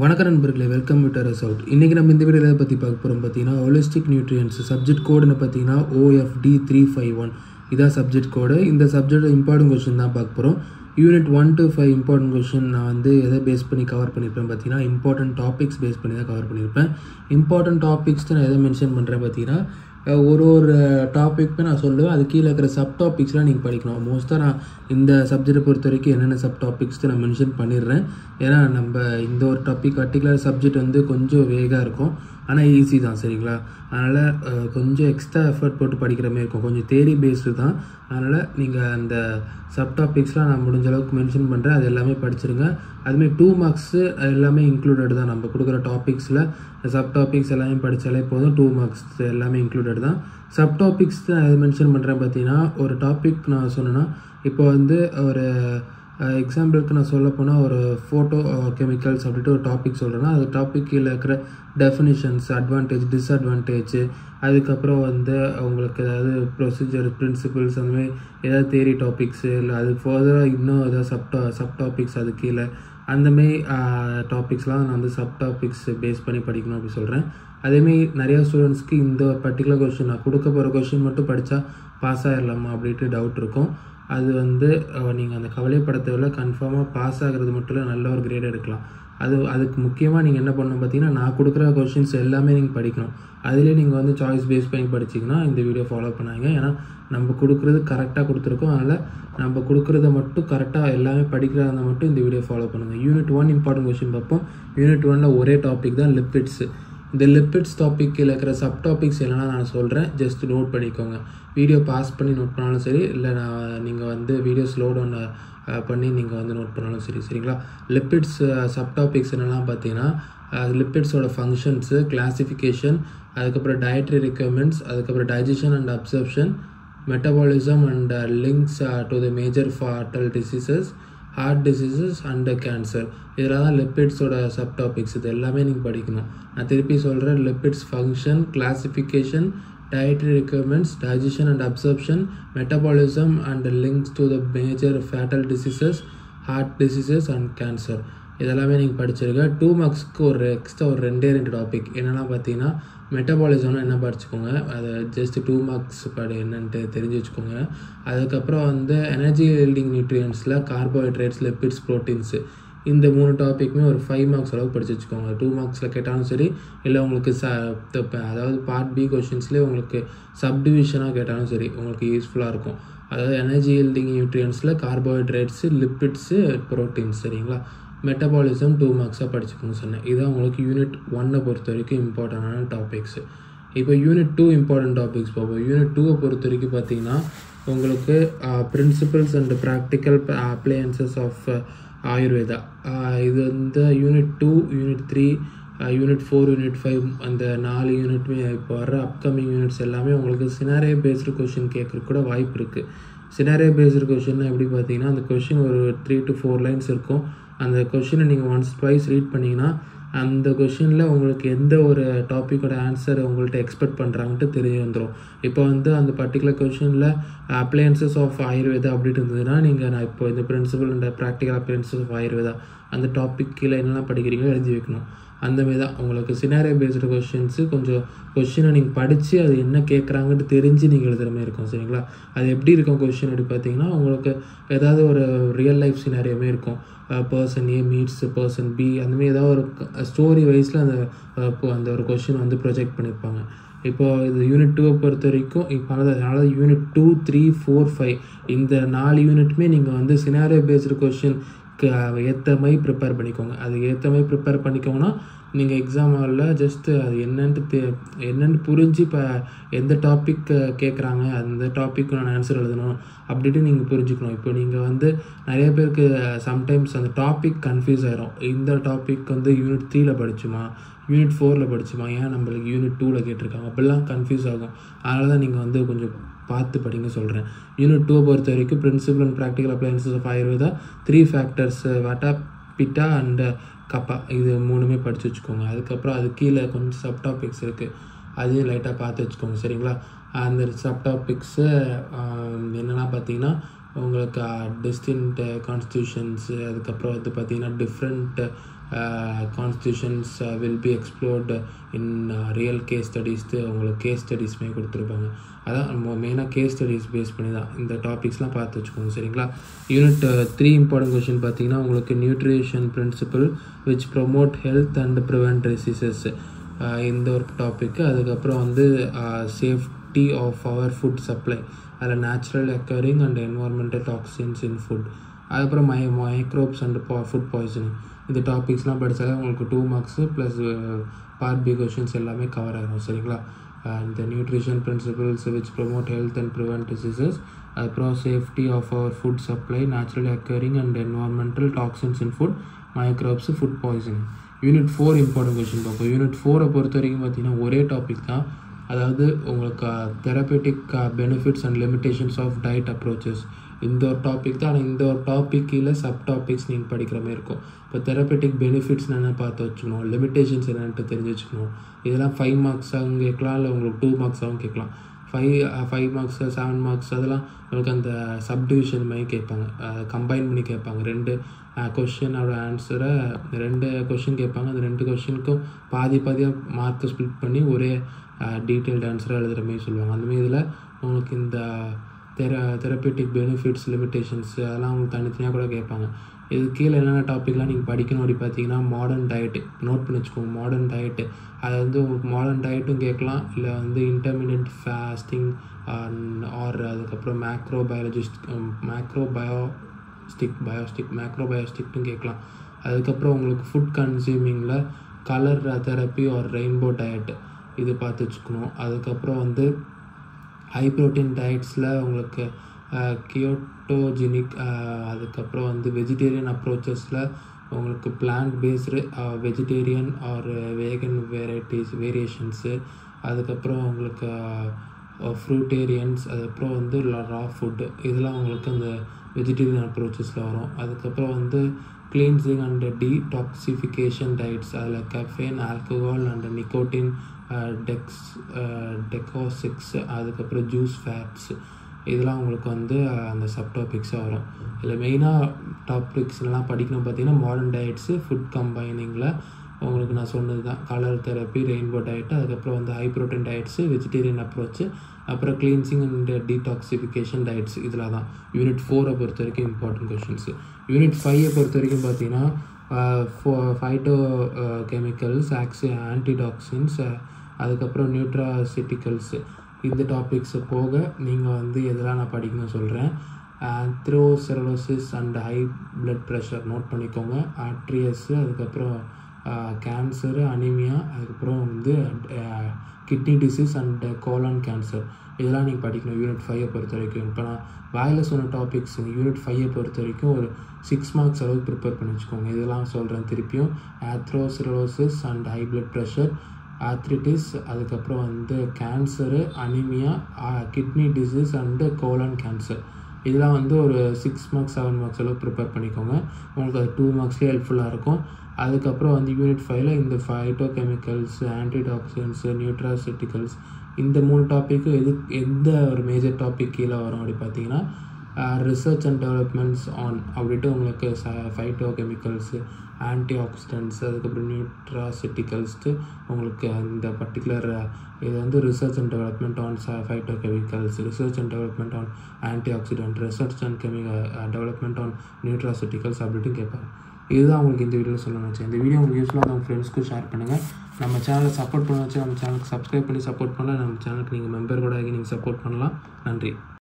வணக்கம் நண்பர்களே, welcome to terrace out. இன்றைக்கி நம்ம இந்த வீடியோவில் எதை பற்றி பார்க்க போகிறோம் பார்த்தீங்கன்னா, ஹோலிஸ்டிக் நியூட்ரியன்ஸ் சப்ஜெக்ட் கோடுன்னு பார்த்தீங்கன்னா OFD351 இதான் சப்ஜெக்ட் கோடு. இந்த சப்ஜெக்ட் இம்பார்ட்டன்ட் கொஸ்டின் தான் பார்க்க போகிறோம். யூனிட் 1 to 5 இம்பார்ட்டன்ட் கொஸ்டின் நான் வந்து எதை பேஸ் பண்ணி கவர் பண்ணியிருப்பேன் பார்த்தீங்கன்னா, இம்பார்ட்டன்ட் டாபிக்ஸ் பேஸ் பண்ணி தான் கவர் பண்ணியிருப்பேன். இம்பார்ட்டன்ட் டாபிக்ஸ் நான் எதை மென்ஷன் பண்ணுறேன் பார்த்தீங்கன்னா, ஒரு டாபிக்மே நான் சொல்லுவேன். அது கீழே இருக்கிற சப் டாபிக்ஸ்லாம் நீங்கள் படிக்கணும். மோஸ்ட்டாக நான் இந்த சப்ஜெக்டை பொறுத்த வரைக்கும் என்னென்ன சப் டாபிக்ஸ்ட்டு நான் மென்ஷன் பண்ணிடுறேன். ஏன்னா நம்ம இந்த ஒரு டாபிக் பர்டிகுலர் சப்ஜெக்ட் வந்து கொஞ்சம் வேகாக இருக்கும், ஆனால் ஈஸி தான், சரிங்களா? அதனால் கொஞ்சம் எக்ஸ்ட்ரா எஃபர்ட் போட்டு படிக்கிற மாதிரி இருக்கும். கொஞ்சம் தேரி பேஸ்டு தான். அதனால் நீங்கள் அந்த சப் டாபிக்ஸ்லாம் நான் முடிஞ்ச அளவுக்கு மென்ஷன் பண்ணுறேன். அது எல்லாமே படிச்சிருங்க. அதுமாதிரி 2 மார்க்ஸு எல்லாமே இன்க்ளூடட் தான். நம்ம கொடுக்குற டாபிக்ஸில் சப் டாபிக்ஸ் எல்லாமே படித்தாலே போதும். 2 மார்க்ஸ் எல்லாமே இன்க்ளூடட் தான். சப் டாபிக்ஸ் தான் எது மென்ஷன் பண்ணுறேன் பார்த்தீங்கன்னா, ஒரு டாபிக் நான் சொன்னேன்னா, இப்போ வந்து ஒரு எக்ஸாம்பிளுக்கு நான் சொல்ல போனால் ஒரு ஃபோட்டோ கெமிக்கல்ஸ் அப்படின்ட்டு ஒரு டாபிக் சொல்கிறேன்னா, அது டாபிக் கீழே இருக்கிற டெஃபினிஷன்ஸ், அட்வான்டேஜ், டிஸ்அட்வான்டேஜ், அதுக்கப்புறம் வந்து உங்களுக்கு ஏதாவது ப்ரொசீஜர், பிரின்சிபிள்ஸ், அந்தமாதிரி ஏதாவது தேரி டாபிக்ஸு, இல்லை அது ஃபர்தராக இன்னும் ஏதாவது சப் டாபிக்ஸ் அது கீழே அந்தமாரி டாபிக்ஸ்லாம் நான் வந்து சப் டாபிக்ஸ் பேஸ் பண்ணி படிக்கணும் அப்படி சொல்கிறேன். அதேமாரி நிறையா ஸ்டூடெண்ட்ஸ்க்கு இந்த பர்டிகுலர் கொஸ்டின் நான் கொடுக்க போகிற கொஸ்டின் மட்டும் படித்தா பாஸ் ஆகிடலாமா அப்படின்ட்டு டவுட் இருக்கும். அது வந்து நீங்கள் அந்த கவலைப்பட தேவையில்ல. கன்ஃபார்மாக பாஸ் ஆகிறது மட்டும் இல்லை, நல்ல ஒரு கிரேட் எடுக்கலாம். அதுக்கு முக்கியமாக நீங்கள் என்ன பண்ணணும் பார்த்தீங்கன்னா, நான் கொடுக்குற கொஷின்ஸ் எல்லாமே நீங்கள் படிக்கணும். அதிலே நீங்கள் வந்து சாய்ஸ் பேஸ் பண்ணி படிச்சிங்கன்னா இந்த வீடியோ ஃபாலோ பண்ணாங்க. ஏன்னா நம்ம கொடுக்குறது கரெக்டாக கொடுத்துருக்கோம். அதனால் நம்ம கொடுக்குறத மட்டும் கரெக்டாக எல்லாமே படிக்கிறதா மட்டும் இந்த வீடியோ ஃபாலோ பண்ணுங்கள். யூனிட் 1 இம்பார்ட்டன்ட் கொஸ்டின் பார்ப்போம். யூனிட் 1ல் ஒரே டாபிக் தான், லிப்பிட்ஸு. இந்த லிப்பிட்ஸ் டாப்பிக்கில் இருக்கிற சப் டாபிக்ஸ் என்னென்னா நான் சொல்கிறேன், ஜஸ்ட் நோட் பண்ணிக்கோங்க. வீடியோ பாஸ் பண்ணி நோட் பண்ணாலும் சரி, இல்லை நீங்கள் வந்து வீடியோ ஸ்லோ டவுன் பண்ணி நீங்கள் வந்து நோட் பண்ணாலும் சரி, சரிங்களா? லிப்பிட்ஸ் சப் டாபிக்ஸ் என்னெல்லாம் பார்த்தீங்கன்னா, லிப்பிட்ஸோட ஃபங்க்ஷன்ஸு, கிளாசிஃபிகேஷன், அதுக்கப்புறம் டயட்ரி ரெக்யர்மெண்ட்ஸ், அதுக்கப்புறம் digestion and absorption, metabolism and links to the major fatal diseases, heart diseases and cancer. இதில் தான் லிப்பிட்ஸோட சப் டாபிக்ஸ். இது எல்லாமே நீங்கள் படிக்கணும். நான் திருப்பி சொல்கிறேன், lipids function, classification, dietary requirements, digestion and absorption, metabolism and links to the major fatal diseases, heart diseases and cancer. இதெல்லாமே நீங்கள் படிச்சிருக்க. 2 மார்க்ஸ்க்கு ஒரு எக்ஸ்ட்ரா ஒரு 2 டாபிக் என்னென்னா பார்த்தீங்கன்னா, மெட்டபாலிசம்னா என்ன படிச்சுக்கோங்க. அதை ஜஸ்ட் 2 மார்க்ஸ் என்னன்ட்டு தெரிஞ்சு வச்சுக்கோங்க. அதுக்கப்புறம் வந்து எனர்ஜி ஹெல்டிங் நியூட்ரியன்ஸில் கார்போஹைட்ரேட்ஸ், லிப்பிட்ஸ், ப்ரோட்டீன்ஸு, இந்த 3 டாப்பிக்குமே ஒரு 5 மார்க்ஸ் அளவுக்கு படிச்சு வச்சுக்கோங்க. 2 மார்க்ஸில் கேட்டாலும் சரி, இல்லை உங்களுக்கு அதாவது பார்ட் பி கொஷின்ஸ்லேயே உங்களுக்கு சப்டிவிஷனாக கேட்டாலும் சரி, உங்களுக்கு யூஸ்ஃபுல்லாக இருக்கும். அதாவது எனர்ஜி ஹெல்டிங் நியூட்ரியன்ஸில் கார்போஹைட்ரேட்ஸு, லிப்பிட்ஸு, ப்ரோட்டீன்ஸ், சரிங்களா? மெட்டபாலிசம் 2 மார்க்ஸாக படிச்சுக்கோங்க சொன்னேன். இதுதான் உங்களுக்கு யூனிட் 1 பொறுத்த வரைக்கும் இம்பார்ட்டண்டான டாபிக்ஸு. இப்போ யூனிட் 2 இம்பார்ட்டன்ட் டாபிக்ஸ் பார்ப்போம். யூனிட் 2 பொறுத்த வரைக்கும் பார்த்தீங்கன்னா, உங்களுக்கு principles and practical appliances of Ayurveda. இது வந்து யூனிட் 2, யூனிட் 3, யூனிட் 4, யூனிட் 5 அந்த 4 யூனிட்டுமே இப்போ வர அப்கமிங் யூனிட்ஸ் எல்லாமே உங்களுக்கு சினாரியோ பேஸ்டு கொஷின் கேட்குறதுக்கு கூட வாய்ப்பு இருக்குது. சினாரியோ பேஸ்டு கொஷின்னா எப்படி பார்த்தீங்கன்னா, அந்த கொஷின் ஒரு 3 to 4 லைன்ஸ் இருக்கும். அந்த கொஷினை நீங்கள் ஒன்ஸ் ட்வைஸ் ரீட் பண்ணிங்கன்னா, அந்த கொஷினில் உங்களுக்கு எந்த ஒரு டாப்பிக்கோட ஆன்சர் உங்கள்கிட்ட எக்ஸ்பெக்ட் பண்ணுறாங்கன்ட்டு தெரிய வந்துடும். இப்போ வந்து அந்த பர்டிகுலர் கொஷினில் அப்ளையன்சஸ் ஆஃப் ஆயுர்வேதா அப்படின்ட்டு இருந்ததுன்னா, நான் இப்போ இந்த principle and practical appliances of Ayurveda அந்த டாபிக் கீழே என்னெல்லாம் படிக்கிறீங்களோ எழுதி வைக்கணும். அந்தமாரி தான் உங்களுக்கு சினாரியோ பேஸ்டு கொஷின்ஸு. கொஞ்சம் கொஷினை நீங்கள் படித்து அது என்ன கேட்குறாங்கன்ட்டு தெரிஞ்சு நீங்கள் எழுதுகிற மாதிரி இருக்கும், சரிங்களா? அது எப்படி இருக்கும் கொஷின் எப்படி பார்த்தீங்கன்னா, உங்களுக்கு ஏதாவது ஒரு ரியல் லைஃப் சினாரியோமே இருக்கும். பர்சன் ஏ மீட்ஸ் பர்சன் பி, அந்தமாரி ஏதாவது ஒரு ஸ்டோரி வைஸில் அந்த ஒரு கொஷின் வந்து ப்ரொஜெக்ட் பண்ணியிருப்பாங்க. இப்போது இது யூனிட் 2 பொறுத்த வரைக்கும் இப்போ அதனால் யூனிட் 2, 3, 4, 5 இந்த 4 யூனிட்டுமே நீங்கள் வந்து சினாரியோ பேஸ்டு கொஷின் ஏற்ற மாதிரி ப்ரிப்பேர் பண்ணிக்கோங்க. அதுக்கு ஏற்ற மாதிரி ப்ரிப்பேர் பண்ணிக்கோங்கன்னா நீங்கள் எக்ஸாம் ஹாலில் ஜஸ்ட்டு அது என்னென்னு புரிஞ்சு இப்போ எந்த டாபிக் கேட்குறாங்க அந்த டாப்பிக்கு நான் ஆன்சர் எழுதணும் அப்படின்ட்டு நீங்கள் புரிஞ்சுக்கணும். இப்போ நீங்கள் வந்து நிறைய பேருக்கு சம்டைம்ஸ் அந்த டாபிக் கன்ஃபியூஸ் ஆகிரும். இந்த டாபிக் வந்து யூனிட் 3ல் படிச்சுமா, யூனிட் 4ல் படிச்சுமா, ஏன் நம்மளுக்கு யூனிட் 2ல் கேட்டிருக்காங்க, அப்படிலாம் கன்ஃபியூஸ் ஆகும். அதனால தான் நீங்கள் வந்து கொஞ்சம் பார்த்து படிங்க சொல்கிறேன். யூனிட் 2 பொறுத்த வரைக்கும் principle and practical appliances of Ayurveda, 3 factors, vata, pitta and kapha, இது 3மே படித்து வச்சுக்கோங்க. அதுக்கப்புறம் அது கீழே கொஞ்சம் சப் டாபிக்ஸ் இருக்குது, அதையும் லைட்டாக பார்த்து வச்சுக்கோங்க, சரிங்களா? அந்த சப் டாபிக்ஸு என்னென்னா பார்த்தீங்கன்னா, உங்களுக்கு டிஸ்டின்ட் கான்ஸ்டியூஷன்ஸு, அதுக்கப்புறம் வந்து பார்த்திங்கன்னா different constitutions will be explored in real case ஸ்டடீஸ்ட்டு உங்களுக்கு கேஸ் ஸ்டடீஸ்மே கொடுத்துருப்பாங்க. அதான் நம்ம மெயினாக கேஸ் ஸ்டடீஸ் பேஸ் பண்ணி தான் இந்த டாபிக்ஸ்லாம் பார்த்து வச்சுக்கோங்க சரிங்களா. யூனிட் 3 இம்பார்ட்டன்ட் கொஷின் பார்த்தீங்கன்னா உங்களுக்கு nutrition principle which promote health and prevent diseases இந்த ஒரு டாப்பிக்கு. அதுக்கப்புறம் வந்து safety of our food supply, அதில் natural occurring and environmental toxins in food. அதுக்கப்புறம் மைக்ரோப்ஸ் அண்ட் ஃபுட் பாய்சனிங். இந்த டாபிக்ஸ்லாம் படித்தாலே உங்களுக்கு 2 marks plus part B questions எல்லாமே கவர் ஆகும் சரிங்களா. இந்த nutrition principles which promote health and prevent diseases, அதுக்கப்புறம் safety of our food supply, natural occurring and environmental toxins in food, microbes, food poisoning. Unit 4 important question பார்ப்போம். Unit 4 பொறுத்த வரைக்கும் பார்த்தீங்கன்னா ஒரே டாபிக் தான். அதாவது உங்களுக்கு therapeutic benefits and limitations of diet approaches இந்த ஒரு டாபிக் தான். ஆனால் இந்த ஒரு டாபிக் கீழே சப் டாபிக்ஸ் நீங்கள் படிக்கிற மாதிரி இருக்கும். இப்போ தெரப்பேட்டிக் பெனிஃபிட்ஸ் என்னென்ன பார்த்து வச்சுக்கணும், லிமிடேஷன்ஸ் என்னென்ட்டு தெரிஞ்சு வச்சுக்கணும். இதெல்லாம் 5 மார்க்ஸாகவும் கேட்கலாம், இல்லை உங்களுக்கு 2 மார்க்ஸாகவும் கேட்கலாம். 5 மார்க்ஸ் 7 மார்க்ஸ் அதெல்லாம் உங்களுக்கு அந்த சப்டிவிஷன் மாதிரி கேட்பாங்க, கம்பைன் பண்ணி கேட்பாங்க. 2 கொஷினோட ஆன்சரை 2 கொஷின் கேட்பாங்க. அந்த 2 கொஷினுக்கும் பாதியாக மார்க்கை ஸ்ப்ளிட் பண்ணி ஒரே டீட்டெயில்டு ஆன்சராக எழுதுகிற மாதிரி சொல்லுவாங்க. அந்தமாதிரி இதில் உங்களுக்கு இந்த தெரப்பேட்டிக் பெனிஃபிட்ஸ் லிமிடேஷன்ஸ் அதெல்லாம் உங்களுக்கு தனித்தனியாக கூட கேட்பாங்க. இது கீழே என்னென்ன டாப்பிக்லாம் நீங்கள் படிக்கணும் அப்படி பார்த்தீங்கன்னா மாடர்ன் டயட்டு நோட் பண்ணி வச்சுக்கோங்க. மாடர்ன் டயட்டு அது வந்து உங்களுக்கு மாடர்ன் டயட்டும் கேட்கலாம், இல்லை வந்து இன்டர்மீடியட் ஃபாஸ்டிங் ஆர் அதுக்கப்புறம் மேக்ரோபயோஸ்டிக்டும் கேட்கலாம். அதுக்கப்புறம் உங்களுக்கு ஃபுட் கன்சியூமிங்கில் colour therapy or rainbow diet இது பார்த்து வச்சுக்கணும். அதுக்கப்புறம் வந்து ஹை ப்ரோட்டீன் டயட்ஸில் உங்களுக்கு கியோட்டோஜெனிக், அதுக்கப்புறம் வந்து வெஜிடேரியன் அப்ரோச்சஸில் உங்களுக்கு பிளான்ட் பேஸ்டு வெஜிடேரியன் ஆர் வேகன் வேரியேஷன்ஸு, அதுக்கப்புறம் உங்களுக்கு ஃப்ரூட்டேரியன்ஸ், அதுக்கப்புறம் வந்து ரா ஃபுட்டு இதெல்லாம் உங்களுக்கு அந்த வெஜிடேரியன் அப்ரோச்சஸில் வரும். அதுக்கப்புறம் வந்து கிளீன்சிங் அண்ட் டீடாக்சிஃபிகேஷன் டயட்ஸ், அதில் கஃபேன், ஆல்கஹால் அண்ட் நிக்கோட்டின், டெக்காசிக்ஸ், அதுக்கப்புறம் ஜூஸ் ஃபேட்ஸ் இதெல்லாம் உங்களுக்கு வந்து அந்த சப் டாபிக்ஸாக வரும். இதில் மெயினாக டாபிக்ஸ்லாம் படிக்கணும் பார்த்தீங்கன்னா மாடர்ன் டயட்ஸு, ஃபுட் கம்பைனிங்கில் உங்களுக்கு நான் சொன்னது தான் கலர் தெரப்பி, ரெயின்போ டயட்டு, அதுக்கப்புறம் வந்து high protein diets, vegetarian approach, அப்புறம் கிளீன்சிங் அண்ட் டீடாக்சிஃபிகேஷன் டயட்ஸ் இதில் தான். யூனிட் 4 பொறுத்த வரைக்கும் இம்பார்ட்டன்ட் கொஷின்ஸு. யூனிட் 5 பொறுத்த வரைக்கும் பார்த்தீங்கன்னா ஃபைட்டோ கெமிக்கல்ஸ், ஆன்டிடாக்சின்ஸ், அதுக்கப்புறம் நியூட்ராசிட்டிக்கல்ஸு இந்த டாபிக்ஸு போக நீங்கள் வந்து எதெல்லாம் நான் படிக்கணும்னு சொல்கிறேன். Atherosclerosis and high blood pressure note பண்ணிக்கோங்க. ஆர்ட்ரியஸு, அதுக்கப்புறம் கேன்சரு, அனிமியா, அதுக்கப்புறம் வந்து kidney disease and colon cancer இதெல்லாம் நீங்கள் படிக்கணும் யூனிட் 5 பொறுத்த வரைக்கும். இப்போ நான் வாயில் சொன்ன டாபிக்ஸ் யூனிட் 5 பொறுத்த வரைக்கும் ஒரு 6 மார்க்ஸ் அளவுக்கு ப்ரிப்பேர் பண்ணி வச்சுக்கோங்க. இதெல்லாம் சொல்கிறேன் திருப்பியும். Atherosclerosis and high blood pressure, arthritis, அதுக்கப்புறம் வந்து cancer, anaemia, kidney disease and colon cancer இதெல்லாம் வந்து ஒரு 6 மார்க்ஸ் 7 மார்க்ஸ் அளவுக்கு ப்ரிப்பேர் பண்ணிக்கோங்க. உங்களுக்கு அது 2 மார்க்ஸ்லேயே ஹெல்ப்ஃபுல்லாக இருக்கும். அதுக்கப்புறம் வந்து யூனிட் 5ல் இந்த ஃபைட்டோ கெமிக்கல்ஸ், ஆன்டிடாக்சின்ஸு, நியூட்ராசிட்டிக்கல்ஸ் இந்த 3 டாப்பிக்கு எந்த ஒரு மேஜர் டாபிக் கீழே வரும் அப்படி பார்த்தீங்கன்னா ரிசர்ச் அண்ட் டெவலப்மெண்ட்ஸ் ஆன் அப்படின்ட்டு உங்களுக்கு ஃபைட்டோ கெமிக்கல்ஸு, ஆன்டி ஆக்சிடென்ட்ஸ், அதுக்கப்புறம் நியூட்ராசிட்டிக்கல்ஸ்ட்டு உங்களுக்கு இந்த பர்டிகுலர் இது வந்து research and development on phytochemicals, research and development on antioxidant, research and development on nutraceuticals அப்படின்ட்டு கேட்பாங்க. இதுதான் உங்களுக்கு இந்த வீடியோவில் சொல்ல நினச்சேன். இந்த வீடியோ உங்களுக்கு யூஸ்ஃபுல்லாக உங்கள் ஃப்ரெண்ட்ஸ்க்கும் ஷேர் பண்ணுங்கள். நம்ம சேனலை சப்போர்ட் பண்ண வச்சு நம்ம சேனலுக்கு சப்ஸ்கிரைப் பண்ணி சப்போர்ட் பண்ணலாம். நம்ம சேனலுக்கு நீங்கள் மெம்பர் கூட ஆகி நீங்கள் சப்போர்ட் பண்ணலாம். நன்றி.